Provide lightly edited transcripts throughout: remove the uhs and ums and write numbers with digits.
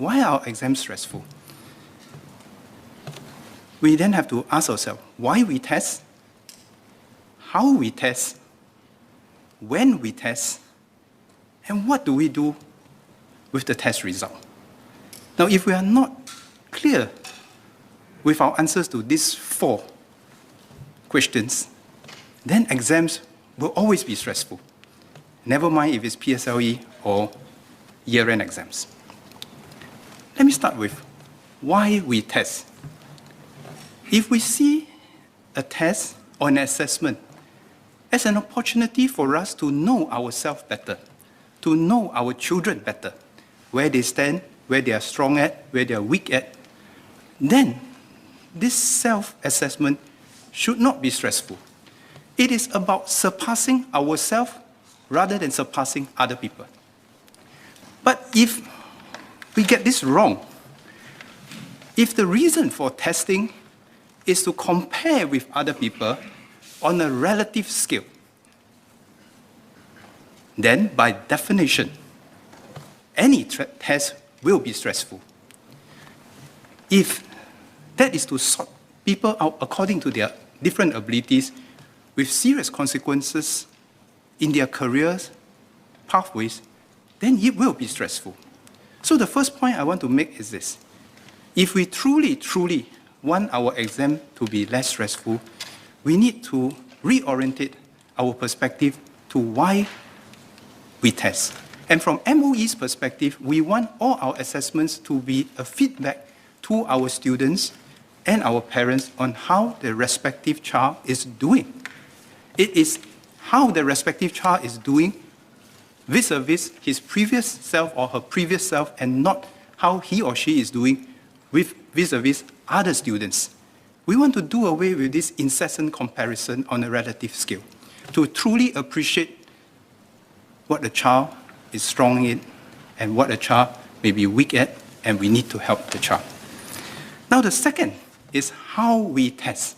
why are exams stressful? We then have to ask ourselves, why we test, how we test, when we test, and what do we do with the test result? Now, if we are not clear with our answers to these 4 questions, then exams will always be stressful. Never mind if it's PSLE or year-end exams. Let me start with why we test. If we see a test or an assessment as an opportunity for us to know ourselves better, to know our children better, where they stand, where they are strong at, where they are weak at, then this self-assessment should not be stressful. It is about surpassing ourselves rather than surpassing other people. But if we get this wrong, if the reason for testing is to compare with other people on a relative scale, then by definition, any test will be stressful. If that is to sort people out according to their different abilities with serious consequences in their careers, pathways, then it will be stressful. So the first point I want to make is this. If we truly want our exam to be less stressful, we need to reorientate our perspective to why we test. And from MOE's perspective, we want all our assessments to be a feedback to our students and our parents on how the respective child is doing. It is how the respective child is doing vis-a-vis his previous self or her previous self, and not how he or she is doing with vis-a-vis other students. We want to do away with this incessant comparison on a relative scale to truly appreciate what the child is strong in and what the child may be weak at, and we need to help the child. Now the second is how we test.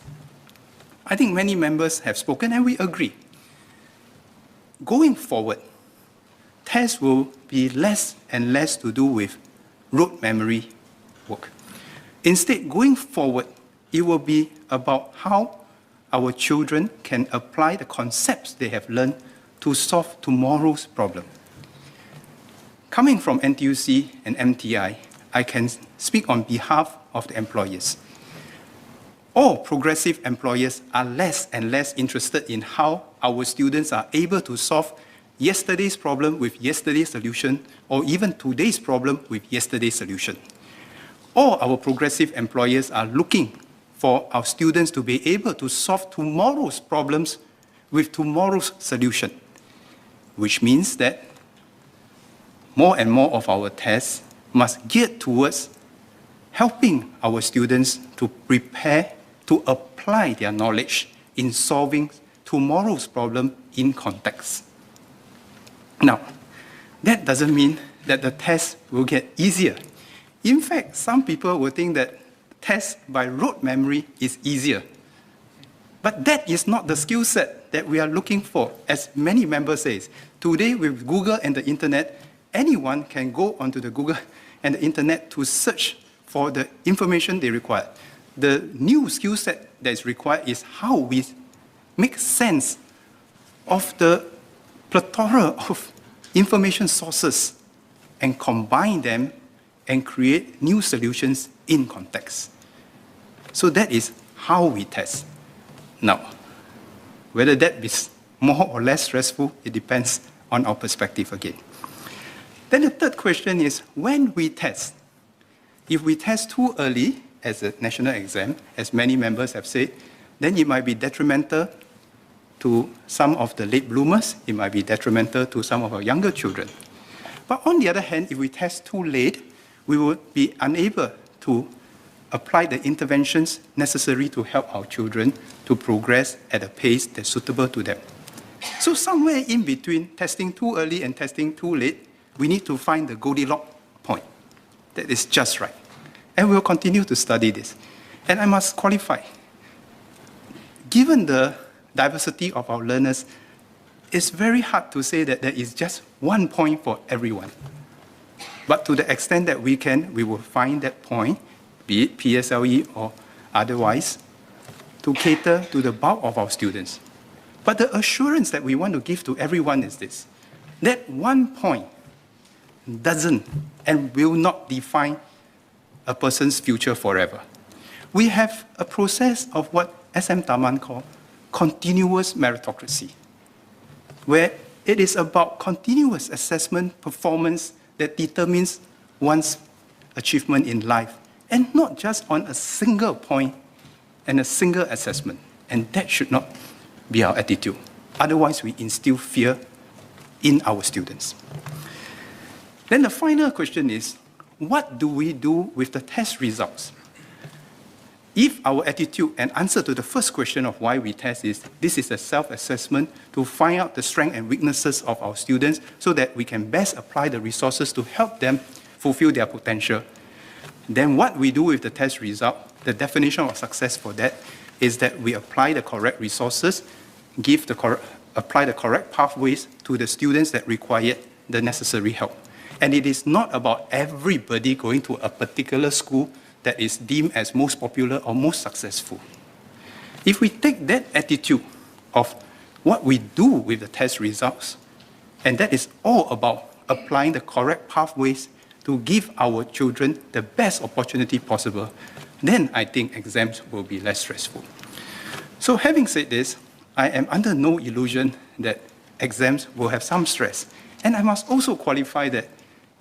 I think many members have spoken and we agree. Going forward, tests will be less and less to do with rote memory work. Instead, going forward, it will be about how our children can apply the concepts they have learned to solve tomorrow's problem. Coming from NTUC and MTI, I can speak on behalf of the employers. All progressive employers are less and less interested in how our students are able to solve yesterday's problem with yesterday's solution, or even today's problem with yesterday's solution. All our progressive employers are looking for our students to be able to solve tomorrow's problems with tomorrow's solution, which means that more and more of our tests must gear towards helping our students to prepare to apply their knowledge in solving tomorrow's problem in context. Now, that doesn't mean that the test will get easier. In fact, some people will think that test by rote memory is easier. But that is not the skill set that we are looking for, as many members say. Today, with Google and the internet, anyone can go onto the Google and the internet to search for the information they require. The new skill set that is required is how we make sense of the plethora of information sources and combine them and create new solutions in context. So that is how we test. Now, whether that is more or less stressful, it depends on our perspective again. Then the third question is, when we test, if we test too early as a national exam, as many members have said, then it might be detrimental to some of the late bloomers, it might be detrimental to some of our younger children. But on the other hand, if we test too late, we will be unable to apply the interventions necessary to help our children to progress at a pace that's suitable to them. So somewhere in between testing too early and testing too late, we need to find the Goldilocks point that is just right. And we'll continue to study this. And I must qualify. Given the diversity of our learners, it's very hard to say that there is just one point for everyone. But to the extent that we can, we will find that point, be it PSLE or otherwise, to cater to the bulk of our students. But the assurance that we want to give to everyone is this: that 1 point doesn't and will not define a person's future forever. We have a process of what SM Taman called continuous meritocracy, where it is about continuous assessment performance that determines one's achievement in life, and not just on a single point and a single assessment. And that should not be our attitude. Otherwise, we instill fear in our students. Then the final question is, what do we do with the test results? If our attitude and answer to the first question of why we test is, this is a self-assessment to find out the strengths and weaknesses of our students so that we can best apply the resources to help them fulfill their potential, then what we do with the test result, the definition of success for that is that we apply the correct resources, apply the correct pathways to the students that require the necessary help. And it is not about everybody going to a particular school that is deemed as most popular or most successful. If we take that attitude of what we do with the test results, and that is all about applying the correct pathways to give our children the best opportunity possible, then I think exams will be less stressful. So having said this, I am under no illusion that exams will have some stress. And I must also qualify that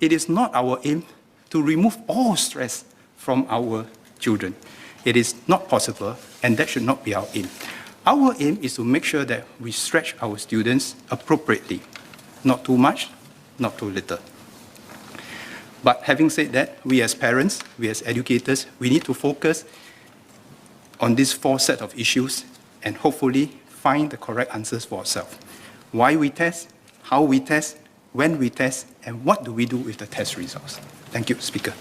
it is not our aim to remove all stress from our children. It is not possible, and that should not be our aim. Our aim is to make sure that we stretch our students appropriately, not too much, not too little. But having said that, we as parents, we as educators, we need to focus on these 4 sets of issues and hopefully find the correct answers for ourselves. Why we test, how we test, when we test, and what do we do with the test results. Thank you, Speaker.